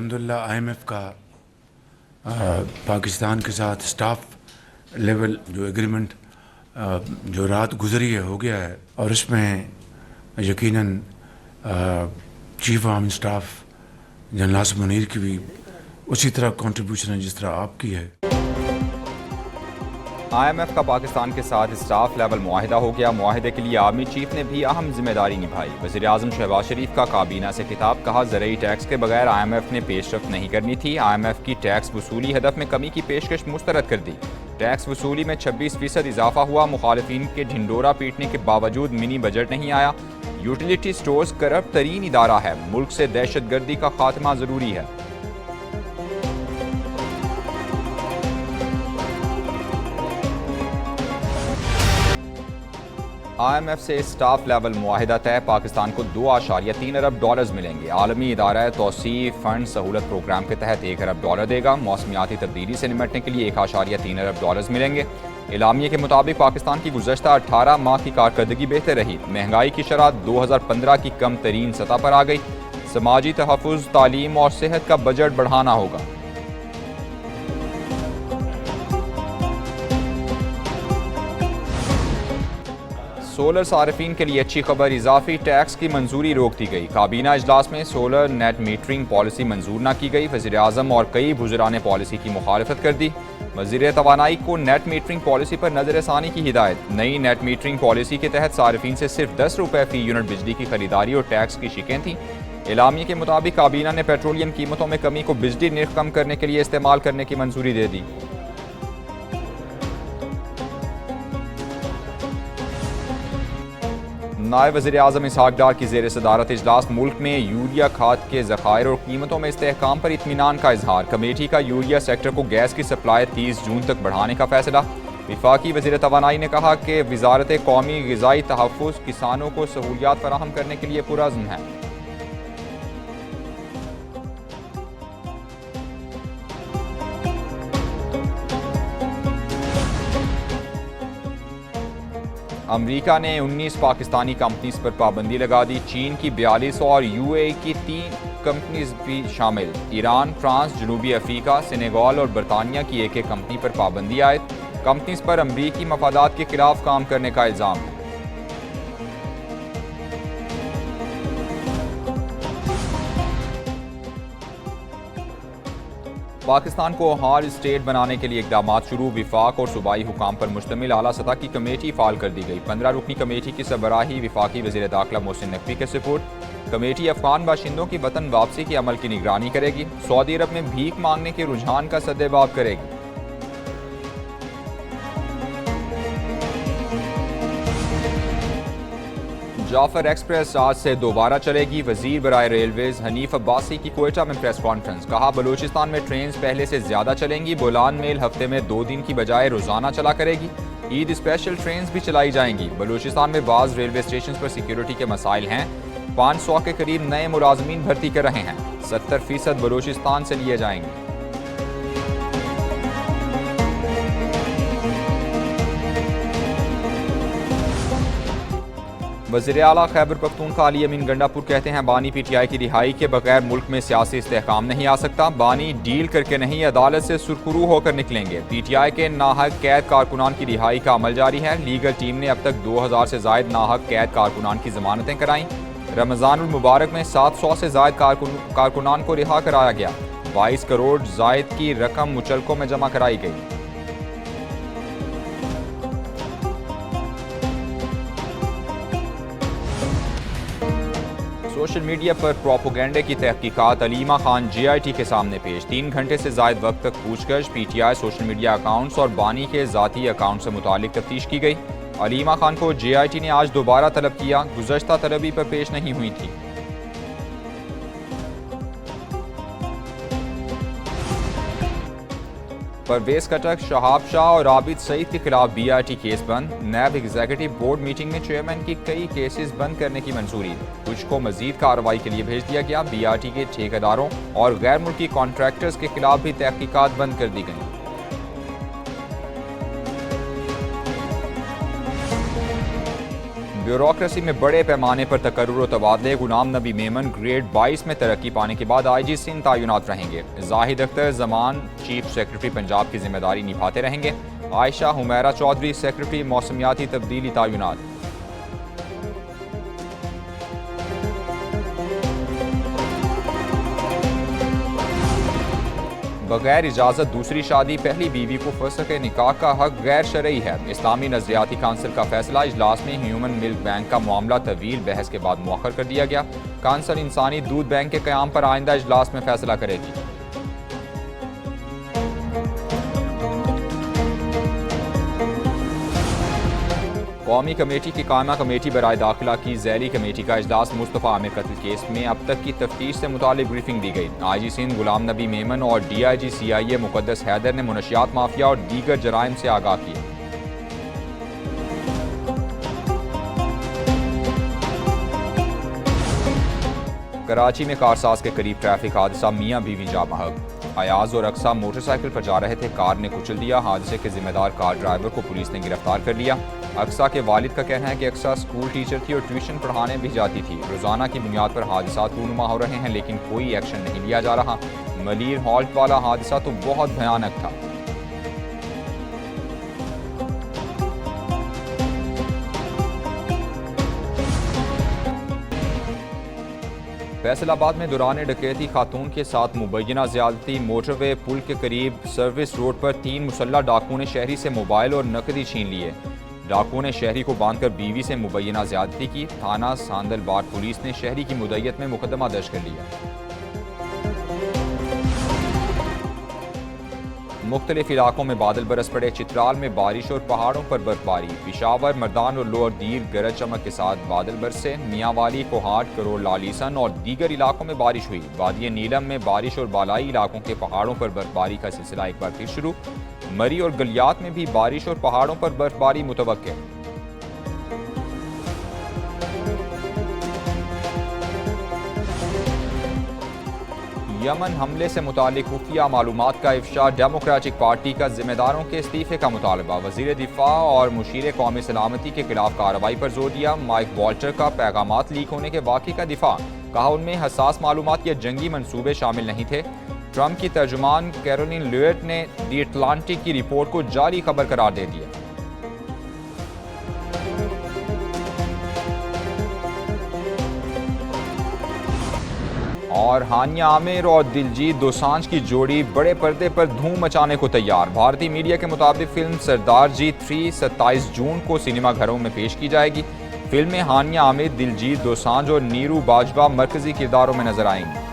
अल्हम्दुलिल्लाह IMF का पाकिस्तान के साथ स्टाफ लेवल जो एग्रीमेंट जो रात गुजरी है हो गया है, और इसमें यकीनन chief army staff general Asim Munir की भी उसी तरह कंट्रीब्यूशन है जिस तरह आपकी है। IMF का पाकिस्तान के साथ स्टाफ लेवल मुआहिदा हो गया। मुआहिदे के लिए आर्मी चीफ ने भी अहम जिम्मेदारी निभाई। वज़ीर आज़म शहबाज शरीफ का काबीना से खिताब, कहा ज़रूरी टैक्स के बगैर IMF ने पेशरफ्त नहीं करनी थी। IMF की टैक्स वसूली हदफ में कमी की पेशकश मुस्तरद कर दी। टैक्स वसूली में 26% इजाफा हुआ। मुखालिफिन के ढिंडोरा पीटने के बावजूद मिनी बजट नहीं आया। यूटिलिटी स्टोर्स करप्ट तरीन इदारा है। मुल्क से दहशत गर्दी का खात्मा ज़रूरी है। IMF से स्टाफ लेवल मुआहिदा तय, पाकिस्तान को $2.3 अरब मिलेंगे। आलमी इदारा तौसीफ फंड सहूलत प्रोग्राम के तहत $1 अरब देगा। मौसमियाती तब्दीली से निमटने के लिए $1.3 अरब मिलेंगे। एलामिया के मुताबिक पाकिस्तान की गुज़श्ता 18 माह की कारकर्दगी बेहतर रही। महंगाई की शरह 2015 की कम तरीन सतह पर आ गई। समाजी तहफ़्फ़ुज़, तालीम और सेहत का बजट बढ़ाना होगा। सोलर सार्फिन के लिए अच्छी खबर, इजाफी टैक्स की मंजूरी रोक दी गई। काबीना इजलास में सोलर नेट मीटरिंग पॉलिसी मंजूर न की गई। वज़ीर आज़म और कई बुजुर्गान ने पॉलिसी की मुखालफत कर दी। वज़ीर तवानाई को नेट मीटरिंग पॉलिसी पर नज़रसानी की हिदायत। नई नेट मीटरिंग पॉलिसी के तहत सार्फिन से सिर्फ ₹10 फी यूनिट बिजली की खरीदारी और टैक्स की शिकें थीं। एलामिया के मुताबिक काबीना ने पेट्रोलियम कीमतों में कमी को बिजली निर्ख कम करने के लिए इस्तेमाल करने की मंजूरी दे दी। नायब वज़ीर आज़म इसहाक डार की ज़ेर सदारत इजलास, मुल्क में यूरिया खाद के ज़खायर और क़ीमतों में इस्तेहकाम पर इत्मीनान का इजहार। कमेटी का यूरिया सेक्टर को गैस की सप्लाई 30 जून तक बढ़ाने का फैसला। वफाकी वज़ीर तवानाई ने कहा कि वज़ारत कौमी ग़िज़ाई तहफ़्फ़ुज़ किसानों को सहूलियात फराहम करने के लिए पुरअज़्म है। अमरीका ने 19 पाकिस्तानी कंपनीज पर पाबंदी लगा दी। चीन की 42 और UAE की 3 कंपनीज भी शामिल। ईरान, फ्रांस, जनूबी अफ्रीका, सेनेगल और बरतानिया की एक कंपनी पर पाबंदी आयद। कंपनीज पर अमरीकी मफादात के खिलाफ काम करने का इल्ज़ाम है। पाकिस्तान को हार्ड स्टेट बनाने के लिए इक़दाम शुरू। विफाक और सूबाई हुकाम पर मुश्तमिल आला सतह की कमेटी फ़ाल कर दी गई। 15 रुकनी कमेटी की सरबराही विफाकी वज़ीर दाखिला मोहसिन नकवी के सपोर्ट। कमेटी अफगान बाशिंदों की वतन वापसी के अमल की निगरानी करेगी। सऊदी अरब में भीख मांगने के रुझान का सद्देबाब करेगी। जाफर एक्सप्रेस आज से दोबारा चलेगी। वजीर बराए रेलवेज हनीफ अब्बासी की कोयटा में प्रेस कॉन्फ्रेंस, कहा बलूचिस्तान में ट्रेन पहले से ज्यादा चलेंगी। बोलान मेल हफ्ते में 2 दिन की बजाय रोजाना चला करेगी। ईद स्पेशल ट्रेन भी चलाई जाएंगी। बलूचिस्तान में बाज़ रेलवे स्टेशन पर सिक्योरिटी के मसाइल हैं। 500 के करीब नए मुलाजमीन भर्ती कर रहे हैं। 70% बलूचिस्तान से लिए जाएंगे। वज़ीर आला खैबर पख्तूनख्वा अली अमीन गंडापुर कहते हैं बानी PTI की रिहाई के बगैर मुल्क में सियासी इस्तेहकाम नहीं आ सकता। बानी डील करके नहीं, अदालत से सुरखरू होकर निकलेंगे। PTI के नाहक कैद कारकुनान की रिहाई का अमल जारी है। लीगल टीम ने अब तक 2000 से जायद नाहक कैद कारकुनान की जमानतें कराईं। रमज़ानुल मुबारक में 700 से जायद कारकुनान को रिहा कराया गया। 22 करोड़ जायद की रकम मुचलकों में जमा कराई गई। सोशल मीडिया पर प्रोपोगेंडे की तहकीकात, अलीमा खान JIT के सामने पेश। 3 घंटे से ज़ायद वक्त तक पूछगछ। PTI सोशल मीडिया अकाउंट्स और बानी के ज़ाती अकाउंट से मुतालिक तफ्तीश की गई। अलीमा खान को JIT ने आज दोबारा तलब किया। गुज़श्ता तलबी पर पेश नहीं हुई थी। परवेज खटक, शहाब शाह और आबिद सईद के खिलाफ BRT केस बंद। नैब एग्जीक्यूटिव बोर्ड मीटिंग में चेयरमैन की कई केसेस बंद करने की मंजूरी। कुछ को मजीद कार्रवाई के लिए भेज दिया गया। BRT के ठेकेदारों और गैर मुल्की कॉन्ट्रैक्टर्स के खिलाफ भी तहकीकात बंद कर दी गई। ब्यूरोक्रेसी में बड़े पैमाने पर तकर्रुर और तबादले। गुलाम नबी मेमन ग्रेड 22 में तरक्की पाने के बाद IG सिंध तैनात रहेंगे। जाहिद अख्तर जमान चीफ सेक्रेटरी पंजाब की जिम्मेदारी निभाते रहेंगे। आयशा हुमैरा चौधरी सेक्रेटरी मौसमियाती तब्दीली तैनात। बगैर इजाज़त दूसरी शादी पहली बीवी को फस्ख निकाह का हक गैर शरई है। इस्लामी नजरियाती काउंसिल का फैसला। इजलास में ह्यूमन मिल्क बैंक का मामला तवील बहस के बाद मुअख्खर कर दिया गया। काउंसिल इंसानी दूध बैंक के क़याम पर आइंदा इजलास में फैसला करेगी। कौमी कमेटी की कायमा कमेटी बराए दाखिला की ज़ैली कमेटी का इजलास। मुस्तफ़ा आमिर कत्ल केस में अब तक की तफ्तीश से मुतालिक ब्रीफिंग दी गई। IG सिंध गुलाम नबी मेमन और DIG CIA मुक़द्दस हैदर ने मुनशियात माफिया और दीगर जराइम से आगाह किया। कराची में कारसाज के करीब ट्रैफिक हादसा, मियाँ बीवी जाँ बहक। अयाज और अक्सा मोटरसाइकिल पर जा रहे थे, कार ने कुचल दिया। हादसे के जिम्मेदार कार ड्राइवर को पुलिस ने गिरफ्तार कर लिया। अक्सा के वालिद का कहना है कि अक्सा स्कूल टीचर थी और ट्यूशन पढ़ाने भी जाती थी। रोजाना की बुनियाद पर हादसा रूनुमा हो रहे हैं, लेकिन कोई एक्शन नहीं लिया जा रहा। मलीर हॉल्ट वाला हादसा तो बहुत भयानक था। फैसलाबाद में दौरान डकैती खातून के साथ मुबैना ज्यादती। मोटरवे पुल के करीब सर्विस रोड पर 3 मुसल्लह डाकुओं ने शहरी से मोबाइल और नकदी छीन लिए। डाकुओं ने शहरी को बांधकर बीवी से मुबैना ज्यादती की। थाना सांदलबाड़ पुलिस ने शहरी की मुद्दत में मुकदमा दर्ज कर लिया। मुख्तलिफ इलाकों में बादल बरस पड़े। चित्राल में बारिश और पहाड़ों पर बर्फबारी। पिशावर, मर्दान और लोअर दीर गरज चमक के साथ बादल बरसे। मियांवाली, कोहाट, करोड़, लालीसन और दीगर इलाकों में बारिश हुई। वादिय नीलम में बारिश और बालाई इलाकों के पहाड़ों पर बर्फबारी का सिलसिला एक बार फिर शुरू। मरी और गलियात में भी बारिश और पहाड़ों पर बर्फबारी मुतवक्के। यमन हमले से मुतालिक खुफिया मालूमात का इफ्शा। डेमोक्रेटिक पार्टी का जिम्मेदारों के इस्तीफे का मुतालबा। वजीर दिफा और मुशीर कौमी सलामती के खिलाफ कार्रवाई पर जोर दिया। माइक वॉल्टर का पैगामात लीक होने के वाक़े का दिफा। कहा उनमें हसास मालूमात या जंगी मंसूबे शामिल नहीं थे। ट्रंप की तर्जुमान कैरोलिन ल्यूएट ने दी अटलांटिक की रिपोर्ट को जाली खबर करार दे दिया। और हानिया आमिर और दिलजीत दोसांझ की जोड़ी बड़े पर्दे पर धूम मचाने को तैयार। भारतीय मीडिया के मुताबिक फिल्म सरदार जी 3 27 जून को सिनेमाघरों में पेश की जाएगी। फिल्म में हानिया आमिर, दिलजीत दोसांझ और नीरू बाजवा मरकजी किरदारों में नजर आएंगी।